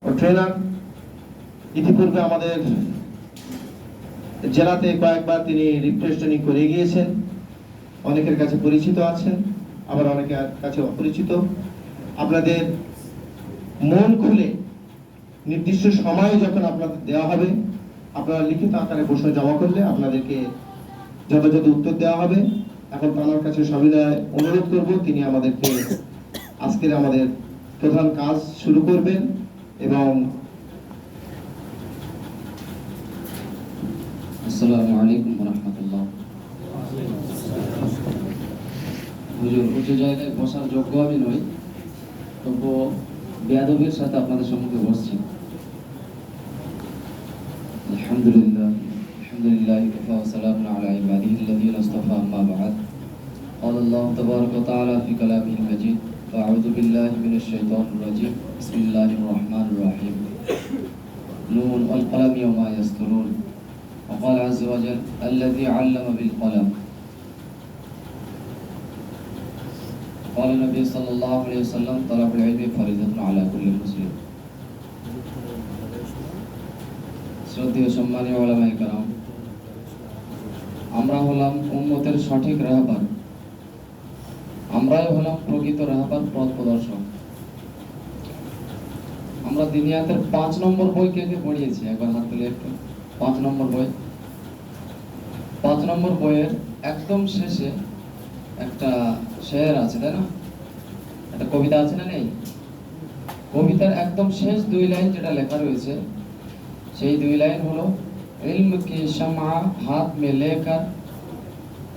Trainer ইতিপূর্বে আমাদের জেলাতে কয়েকবার তিনি রিফ্রেশ ট্রেনিং করে গিয়েছেন, অনেকের কাছে পরিচিত আছেন, আবার অনেকের কাছে অপরিচিত। আপনাদের মন খুলে নির্দিষ্ট সময়ে যখন আপনাদের দেওয়া হবে, আপনারা লিখিত আকারে প্রশ্ন জমা করলে আপনাদেরকে যথাযথ উত্তর দেওয়া হবে। এখন তার কাছে সবিনয় অনুরোধ করব, তিনি আমাদেরকে আজকের আমাদের প্রধান কাজ শুরু করবেন। এবং আসসালামু আলাইকুম ওয়া রাহমাতুল্লাহ। হুজুর, উঁচু জায়গায় বসার যোগ্য আমি নই, তবুও বেয়াদবির সাথে আপনাদের সম্মুখে বসছি। আলহামদুলিল্লাহ ওয়া সালামুন আলা ইবাদিহিল্লাযীনা ইসতাফা, আম্মা বা'দ। قال الله تبارك وتعالى في كلامه المجيد: أعوذ بالله من الشيطان الرجيم، بسم الله الرحمن الرحيم، نون والقلم وما يسطرون، وقال عز وجل: الذي علم بالقلم. قال النبي صلى الله عليه وسلم: طلب العلم فريضة على كل مسلم. শ্রদ্ধেয় সম্মানীয় উলামায়ে কেরাম, আমরা হলাম উম্মতের সঠিক রাহবার, আমরাই হলাম প্রকৃত রাহবার, পথ প্রদর্শক। আমরা দিনিয়াতের 5 নম্বর বই কে কে পড়িয়েছি? একবার হাত তুলে একটু। 5 নম্বর বই। 5 নম্বর বইয়ের একদম শেষে একটা শের আছে, তাই না? একটা কবিতা আছে না, নেই? কবিতার একদম শেষ 2 লাইন যেটা লেখা রয়েছে, সেই 2 লাইন হলো: ইলম কি শামআ হাত মে লেকার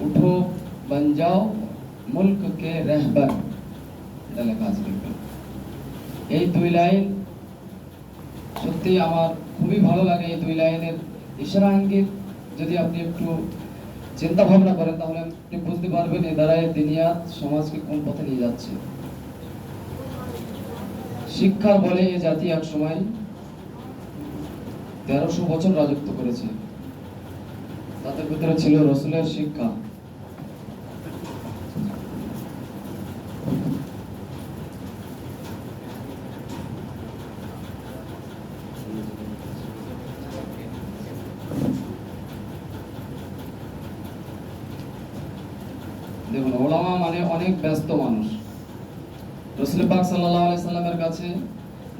উঠো বন যাও মুলক কে রাহবার। এটা লেখা আছে। এই 2 লাইন সত্যি আমার খুবই ভালো লাগে। এই 2 লাইনের ইশারা ইঙ্গিত যদি আপনি একটু চিন্তা ভাবনা করেন, তাহলে আপনি বুঝতে পারবেন এ দ্বারা দুনিয়াত সমাজকে কোন পথে নিয়ে যাচ্ছে। শিক্ষার বলে এই জাতি এক সময় 1300 বছর রাজত্ব করেছে। তাদের ভিতরে ছিল রাসূলের শিক্ষা। দেখুন, ওলামা মানে অনেক ব্যস্ত মানুষ। রাসূল পাক সাল্লাল্লাহু আলাইহি সাল্লামের কাছে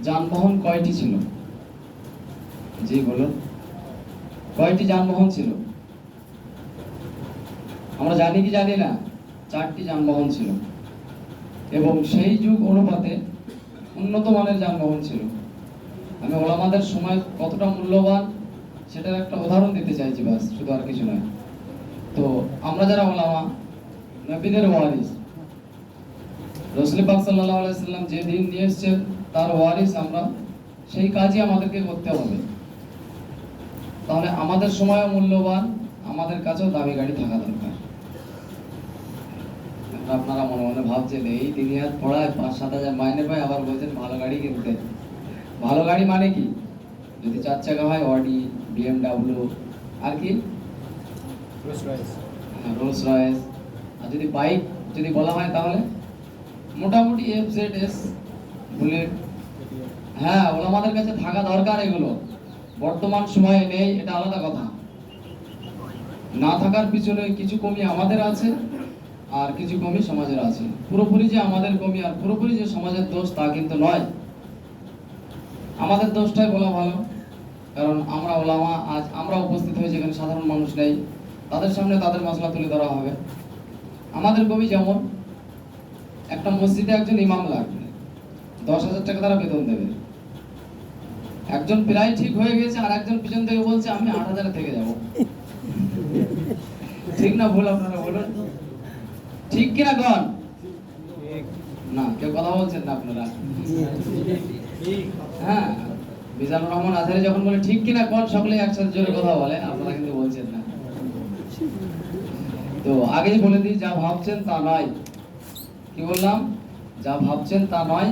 যানবাহন কয়টি ছিল? জি বলুন, কয়টি যানবাহন ছিল? আমরা জানি কি জানি না? 4টি যানবাহন ছিল, এবং সেই যুগ অনুপাতে উন্নত মানের যানবাহন ছিল। আমি ওলামাদের সময় কতটা মূল্যবান সেটার একটা উদাহরণ দিতে চাইছি, বাস, শুধু আর কিছু নয়। তো আমরা যারা ওলামা, নবীদের ওয়ারিস, রাসূল পাক সাল্লাল্লাহু আলাইহি সাল্লাম যে দিন নিয়ে এসেছেন তার ওয়ারিস আমরা, সেই কাজই আমাদেরকে করতে হবে। তাহলে আমাদের সময়ও মূল্যবান, আমাদের কাছেও দামি গাড়ি থাকা দরকার। আপনারা মনে মনে ভাবছেন, এই দুনিয়ার পড়ায় 5-7 হাজার মাইনে পায়, আবার বলছেন ভালো গাড়ি কিনতে। ভালো গাড়ি মানে কি? যদি 4 চাকা হয় অডি, বিএমডব্লিউ, আর কি রোলস রয়েস। আর যদি বাইক যদি বলা হয়, তাহলে মোটামুটি এফজেডএস, বুলেট। হ্যাঁ, ওলামাদের কাছে থাকা দরকার এগুলো। বর্তমান সময়ে নেই, এটা আলাদা কথা। না থাকার পিছনে কিছু কমি আমাদের আছে, আর কিছু কমি সমাজের আছে। পুরোপুরি যে আমাদের কমি আর পুরোপুরি যে সমাজের দোষ, তা কিন্তু নয়। আমাদের দোষটাই বলা ভালো, কারণ আমরা ওলামা, আজ আমরা উপস্থিত হয়ে যেখানে সাধারণ মানুষ নেই, তাদের সামনে তাদের মাসলা তুলে ধরা হবে। আমাদের কবি যেমন, একটা মসজিদে একজন ইমাম লাগবে, 10,000 টাকা তারা বেতন দেবে। একজন প্রায় ঠিক হয়ে গেছে, আর একজন পিছন থেকে বলছে আমি 8,000 থেকে যাব। ঠিক না ভুল? আপনারা বলুন, ঠিক কিনা কন? না, কেউ কথা বলছেন না আপনারা? হ্যাঁ, মিজানুর রহমান আজহারি যখন বলে ঠিক কিনা কন, সকলে একসাথে জোরে কথা বলে, আপনারা কিন্তু বলছেন না। তো আগেই বলে দিই, যা ভাবছেন তা নয়। কি বললাম? যা ভাবছেন তা নয়,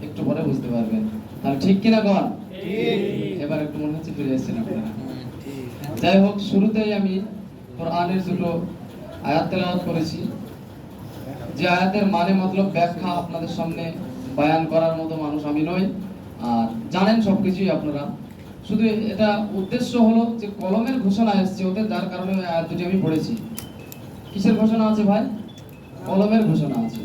একটু পরে বুঝতে পারবেন। তাহলে ঠিক কিনা কন? এবার একটু মনে হচ্ছে ফিরে এসেছেন আপনারা। যাই হোক, শুরুতেই আমি কোরআনের 2টো আয়াত তেলাওয়াত করেছি। যে আয়াতের মানে মতলব ব্যাখ্যা আপনাদের সামনে বয়ান করার মতো মানুষ আমি নই। আর জানেন সবকিছুই আপনারা। শুধু এটা উদ্দেশ্য হলো যে কলমের ঘোষণা এসছে ওদের, যার কারণে ওই আয়াত দুটি আমি পড়েছি। কিসের ঘোষণা আছে ভাই? কলমের ঘোষণা আছে।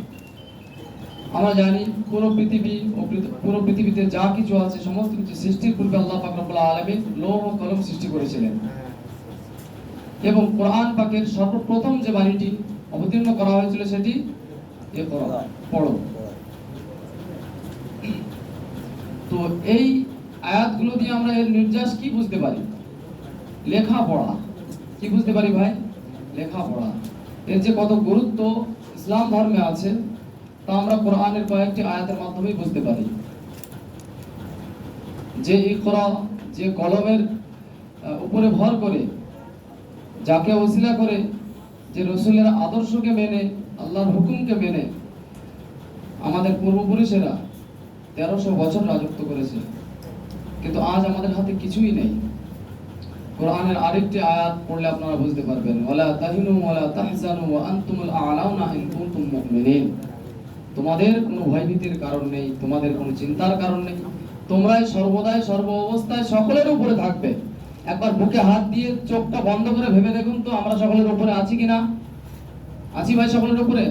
আমরা জানি পুরো পৃথিবী ও পুরো পৃথিবীতে যা কিছু আছে সমস্ত কিছু সৃষ্টির পূর্বে আল্লাহ পাক রব্বুল আলামিন লৌহ ও কলম সৃষ্টি করেছিলেন, এবং কোরআন পাকের সর্বপ্রথম যে বাণীটি অবতীর্ণ করা হয়েছিল সেটি ইকরা, পড়ো। তো এই আয়াতগুলো দিয়ে আমরা এর নির্যাস কি বুঝতে পারি? লেখাপড়া। কি বুঝতে পারি ভাই? লেখাপড়া। এর যে কত গুরুত্ব ইসলাম ধর্মে আছে তা আমরা কোরআনের কয়েকটি আয়াতের মাধ্যমে বুঝতে পারি। যে ইকরা, যে কলমের উপরে ভর করে, যাকে ওসিলা করে, যে রসুলের আদর্শকে মেনে, আল্লাহর হুকুমকে মেনে আমাদের পূর্বপুরুষেরা 1300 বছর রাজত্ব করেছে, কিন্তু আজ আমাদের হাতে কিছুই নেই। কোরআনের আরেকটি আয়াত পড়লে আপনারা বুঝতে পারবেন, ওয়ালা তাহিনু ওয়ালা তাহজানু ওয়া আনতুমুল আ'লাউনা ইন কুনতুম মুমিনিন। তোমাদের কোনো ভয়ভীতির কারণ নেই, তোমাদের কোনো চিন্তার কারণ নেই, তোমরাই সর্বদাই সর্ব অবস্থায় সকলের উপরে থাকবে। একবার বুকে হাত দিয়ে চোখটা বন্ধ করে ভেবে দেখুন তো আমরা সকলের উপরে আছি কিনা? আছি ভাই? সকলের উপরে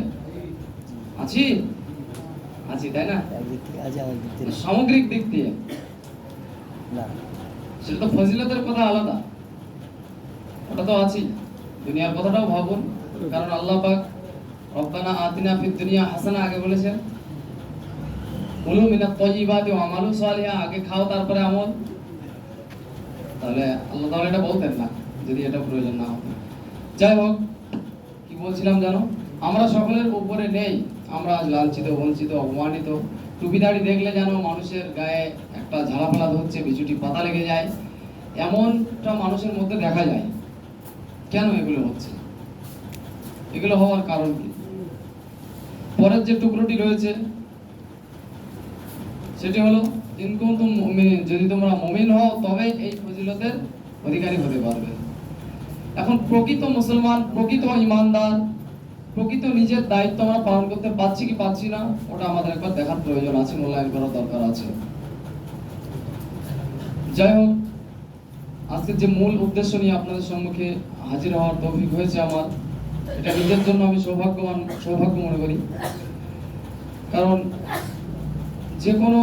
আছি? আছি, তাই না? সামগ্রিক দিক দিয়ে না, সেটা তো ফজিলতের কথা আলাদা, ওটা তো আছি। দুনিয়ার কথাটাও ভাবুন, কারণ আল্লাহ পাক রব্বানা আতিনা ফিদ দুনিয়া হাসানা আগে বলেছেন, কুলু মিনাত তাইয়্যিবাতি ওয়া আমালু সালিহা, আগে খাও তারপরে আমল। তাহলে আল্লাহ তাআলা এটা বলতেন না যদি এটা প্রয়োজন না হতো। যাই হোক, কি বলছিলাম জানো? আমরা সকলের উপরে নেই, আমরা আজ লাঞ্ছিত, বঞ্চিত, অপমানিত। টুপি দাড়ি দেখলে যেন মানুষের গায়ে একটা ঝালাপালা ধরছে, বিচুটি পাতা লেগে যায়, এমনটা মানুষের মধ্যে দেখা যায়। কেন এগুলো হচ্ছে? এগুলো হওয়ার কারণ কি? পরের যে টুকরোটি রয়েছে সেটি হলো ইন কুনতুম মুমিনিন, যদি তোমরা মুমিন হও তবে এই ফজিলতের অধিকারী হতে পারবে। এখন প্রকৃত মুসলমান, প্রকৃত ঈমানদার, প্রকৃত নিজের দায়িত্ব আমরা পালন করতে পারছি কি পারছি না, ওটা আমাদের একবার দেখার প্রয়োজন আছে, মূল্যায়ন করার দরকার আছে। যাই হোক, আজকে যে মূল উদ্দেশ্য নিয়ে আপনাদের সম্মুখে হাজির হওয়ার তৌফিক হয়েছে আমার, এটা নিজের জন্য আমি সৌভাগ্য মনে করি। কারণ যে কোনো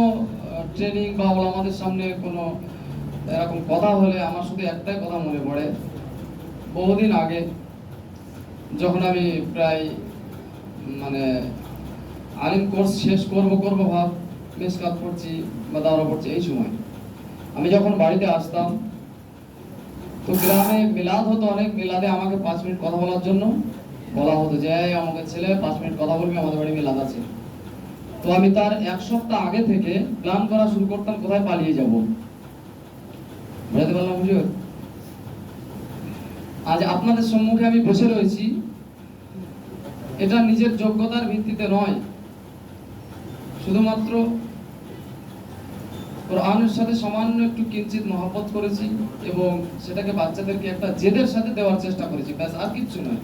ট্রেনিং বা আমাদের সামনে কোনো এরকম কথা হলে আমার শুধু একটাই কথা মনে পড়ে। বহুদিন আগে যখন আমি প্রায় আলিম কোর্স শেষ করব ভাব, মেসকাত পড়ছি বা দাওরা পড়ছি, এই সময় আমি যখন বাড়িতে আসতাম তো গ্রামে মিলাদ হতো অনেক, মিলাদে আমাকে 5 মিনিট কথা বলার জন্য বলা হতো যে আমাকে ছেলে 5 মিনিট কথা বলবি, আমাদের বাড়ি মিলাদ আছে। তো আমি তার 1 সপ্তাহ আগে থেকে প্ল্যান করা শুরু করতাম কোথায় পালিয়ে যাব। বুঝতে পারলাম হুজুর? আজ আপনাদের সম্মুখে আমি বসে রয়েছি, এটা নিজের যোগ্যতার ভিত্তিতে নয়, শুধুমাত্র কোরআনের সাথে সামান্য একটু কিঞ্চিত মহব্বত করেছি এবং সেটাকে বাচ্চাদেরকে একটা জেদের সাথে দেওয়ার চেষ্টা করেছি, ব্যাস, আর কিচ্ছু নয়।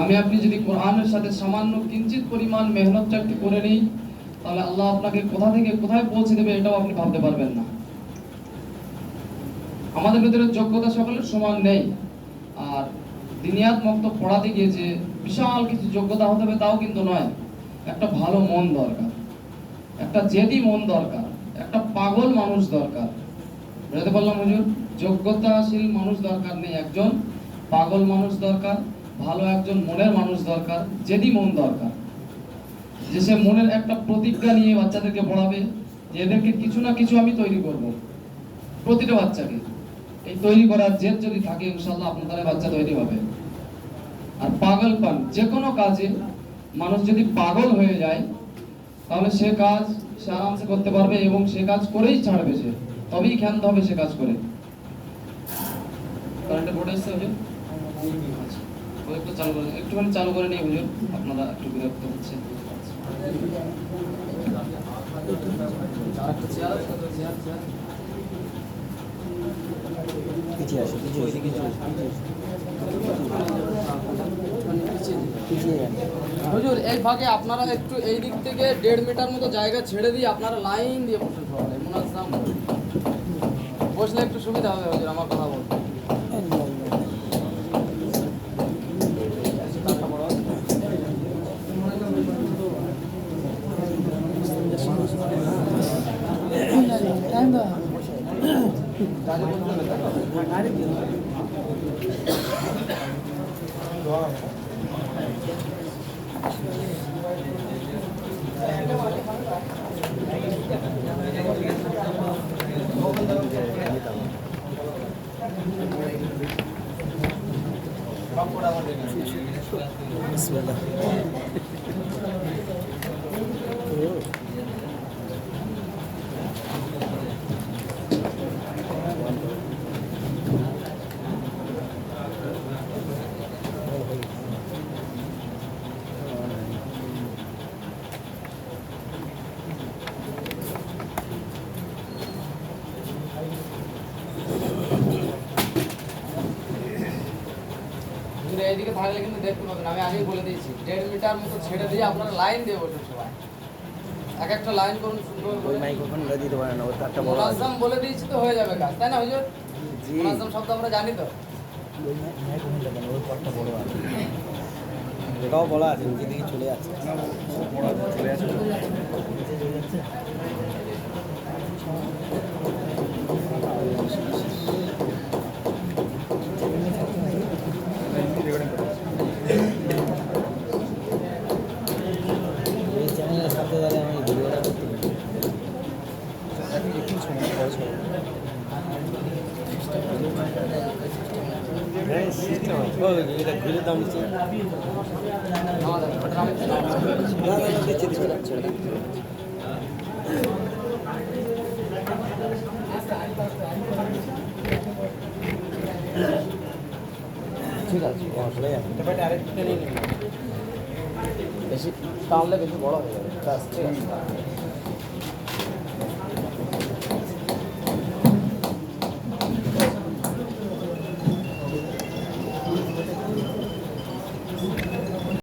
আমি আপনি যদি কোরআনের সাথে সামান্য কিঞ্চিত পরিমাণ মেহনতটা একটু করে নিই, তাহলে আল্লাহ আপনাকে কোথা থেকে কোথায় পৌঁছে দেবে এটাও আপনি ভাবতে পারবেন না। আমাদের ভিতরে যোগ্যতা সকলের সমান নেই, আর দিনিয়াত মক্তব পড়াতে গিয়ে যে বিশাল কিছু যোগ্যতা হতে হবে তাও কিন্তু নয়। একটা ভালো মন দরকার, একটা জেদি মন দরকার, একটা পাগল মানুষ দরকার। বুঝতে পারলাম হুজুর? যোগ্যতাশীল মানুষ দরকার নেই, একজন পাগল মানুষ দরকার, ভালো একজন মনের মানুষ দরকার, জেদি মন দরকার, যে সে মনের একটা প্রতিজ্ঞা নিয়ে বাচ্চাদেরকে পড়াবে যে এদেরকে কিছু না কিছু আমি তৈরি করব। প্রতিটা বাচ্চাকে এই তৈরি করার জেদ যদি থাকে, ইনশাআল্লাহ আপনাদের বাচ্চা তৈরি হবে। আর পাগলপান, যে কোনো কাজে মানুষ যদি পাগল হয়ে যায় তাহলে সে কাজ সে আরামসে করতে পারবে এবং সে কাজ করেই ছাড়বে, সে তবেই ক্ষান্ত হবে সে কাজ করে। কারেন্টে বোর্ড এসছে হুজুর? আচ্ছা, একটু চালু করে, একটুখানি চালু করে নিয়ে হুজুর, আপনারা একটু বিরক্ত হচ্ছে। হুজুর এই ভাগে আপনারা একটু এই দিক থেকে 1.5 মিটার মতো জায়গা ছেড়ে দিয়ে আপনারা লাইন দিয়ে বসে পড়েন, বসলে একটু সুবিধা হবে হুজুর আমার কথা বলতে। হুজুর, এইদিকে থাকলে কিন্তু দেখতে পাবেন, আমি আগেই বলে দিয়েছি 1.5 মিটার মতো ছেড়ে দিয়ে আপনারা লাইন দিয়ে বসুন সবাই, এক একটা লাইন করুন সুন্দর করে। মাইক্রোফোনটা দিতে পারে না, ওর তারটা বড় আছে। মুনাজ্জাম বলে দিয়েছি তো হয়ে যাবে কাজ, তাই না হুজুর? জি। মুনাজ্জাম শব্দ আমরা জানি তো। ওই মাইক্রোফোনটা দেন, ওর তারটা বড় আছে। এটাও বড় আছে, নিচে দিকে চলে যাচ্ছে। বড় আছে, চলে যাচ্ছে। নিচে চলে যাচ্ছে। এই চ্যানেলের সাথে দাঁড়িয়ে আমি ভিডিওটা করতে পারি। একটু সময় খরচ হবে। এটা ঘুরে দাম নিচ্ছে। ঠিক আছে, আরেকটা নিয়ে নিন। বেশি টানলে বেশি বড় হয়ে যাবে। ঠিক আছে।